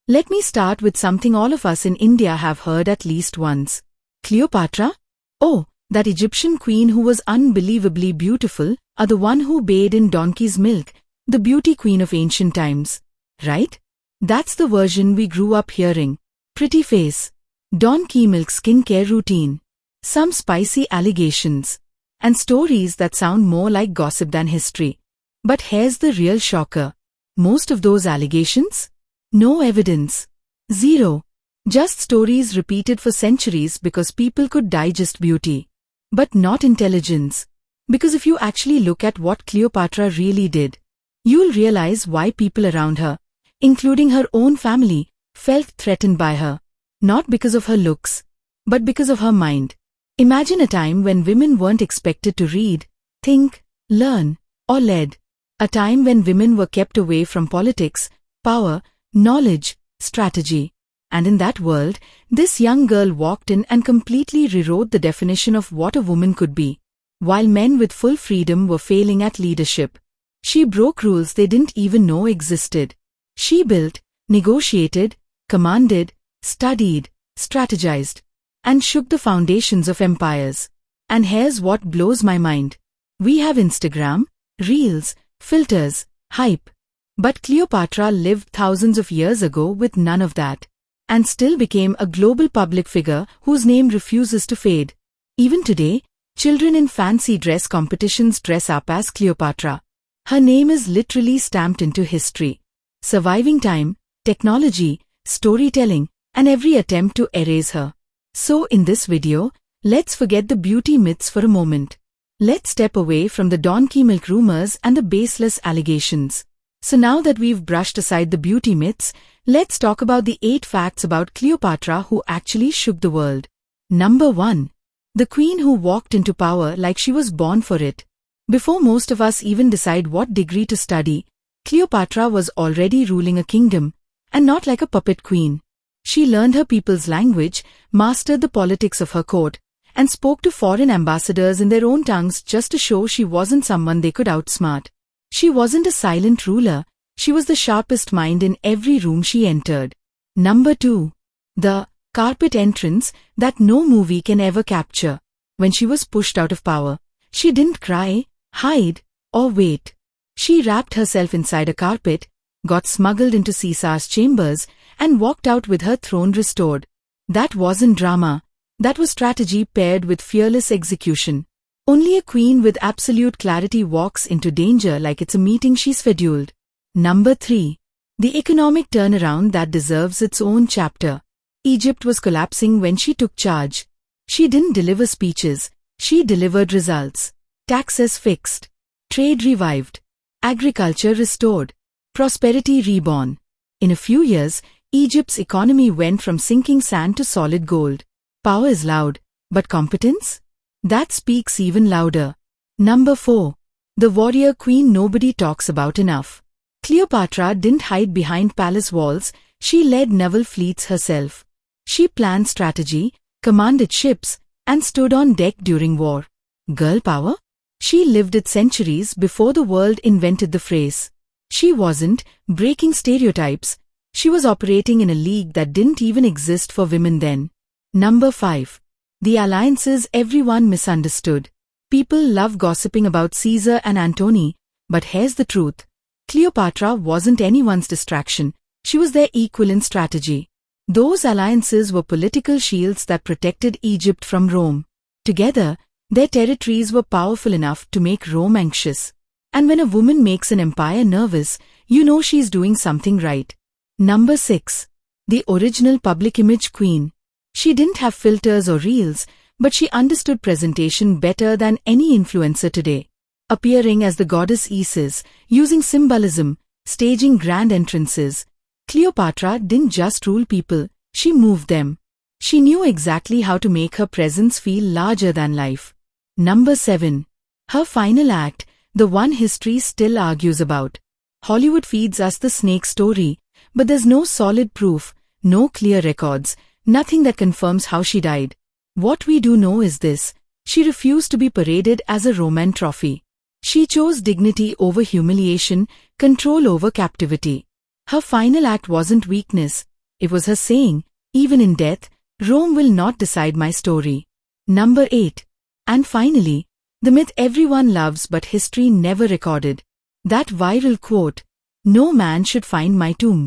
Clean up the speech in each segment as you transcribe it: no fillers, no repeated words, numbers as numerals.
Let me start with something all of us in India have heard at least once. Cleopatra? Oh, that Egyptian queen who was unbelievably beautiful, or the one who bathed in donkey's milk, the beauty queen of ancient times. Right? That's the version we grew up hearing. Pretty face, donkey milk skincare routine, some spicy allegations, and stories that sound more like gossip than history. But here's the real shocker. Most of those allegations? No evidence. Zero. Just stories repeated for centuries because people could digest beauty. But not intelligence. Because if you actually look at what Cleopatra really did, you'll realize why people around her, including her own family, felt threatened by her. Not because of her looks, but because of her mind. Imagine a time when women weren't expected to read, think, learn, or lead. A time when women were kept away from politics, power, knowledge, strategy. And in that world, this young girl walked in and completely rewrote the definition of what a woman could be. While men with full freedom were failing at leadership, she broke rules they didn't even know existed. She built, negotiated, commanded, studied, strategized, and shook the foundations of empires. And here's what blows my mind. We have Instagram, Reels, filters, hype. But Cleopatra lived thousands of years ago with none of that, and still became a global public figure whose name refuses to fade. Even today, children in fancy dress competitions dress up as Cleopatra. Her name is literally stamped into history, surviving time, technology, storytelling, and every attempt to erase her. So in this video, let's forget the beauty myths for a moment. Let's step away from the donkey milk rumors and the baseless allegations. So now that we've brushed aside the beauty myths, let's talk about the 8 facts about Cleopatra who actually shook the world. Number 1. The queen who walked into power like she was born for it. Before most of us even decide what degree to study, Cleopatra was already ruling a kingdom, and not like a puppet queen. She learned her people's language, mastered the politics of her court, and spoke to foreign ambassadors in their own tongues just to show she wasn't someone they could outsmart. She wasn't a silent ruler, she was the sharpest mind in every room she entered. Number 2. The carpet entrance that no movie can ever capture. When she was pushed out of power, she didn't cry, hide, or wait. She wrapped herself inside a carpet, got smuggled into Caesar's chambers, and walked out with her throne restored. That wasn't drama. That was strategy paired with fearless execution. Only a queen with absolute clarity walks into danger like it's a meeting she's scheduled. Number 3. The economic turnaround that deserves its own chapter. Egypt was collapsing when she took charge. She didn't deliver speeches, she delivered results. Taxes fixed. Trade revived. Agriculture restored. Prosperity reborn. In a few years, Egypt's economy went from sinking sand to solid gold. Power is loud, but competence? That speaks even louder. Number 4. The warrior queen nobody talks about enough. Cleopatra didn't hide behind palace walls, she led naval fleets herself. She planned strategy, commanded ships, and stood on deck during war. Girl power? She lived it centuries before the world invented the phrase. She wasn't breaking stereotypes, she was operating in a league that didn't even exist for women then. Number 5. The alliances everyone misunderstood. People love gossiping about Caesar and Antony, but here's the truth. Cleopatra wasn't anyone's distraction, she was their equal in strategy. Those alliances were political shields that protected Egypt from Rome. Together, their territories were powerful enough to make Rome anxious. And when a woman makes an empire nervous, you know she's doing something right. Number 6. The original public image queen. She didn't have filters or reels, but she understood presentation better than any influencer today. Appearing as the goddess Isis, using symbolism, staging grand entrances, Cleopatra didn't just rule people, she moved them. She knew exactly how to make her presence feel larger than life. Number 7. Her final act, the one history still argues about. Hollywood feeds us the snake story, but there's no solid proof, no clear records, nothing that confirms how she died. What we do know is this: she refused to be paraded as a Roman trophy. She chose dignity over humiliation, control over captivity. Her final act wasn't weakness, It was her saying, "Even in death, Rome will not decide my story." Number 8. And finally, the myth everyone loves but history never recorded. That viral quote, "No man should find my tomb,"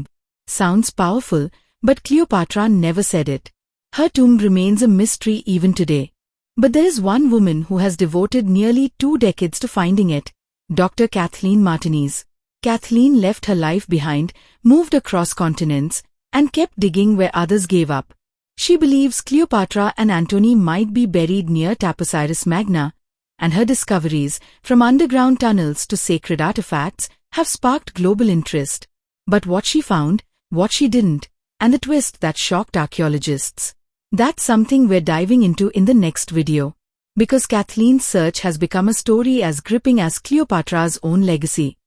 sounds powerful, but Cleopatra never said it. Her tomb remains a mystery even today. But there is one woman who has devoted nearly 2 decades to finding it, Dr. Kathleen Martinez. Kathleen left her life behind, moved across continents, and kept digging where others gave up. She believes Cleopatra and Antony might be buried near Taposiris Magna, and her discoveries, from underground tunnels to sacred artifacts, have sparked global interest. But what she found, what she didn't, and the twist that shocked archaeologists. That's something we're diving into in the next video. Because Kathleen's search has become a story as gripping as Cleopatra's own legacy.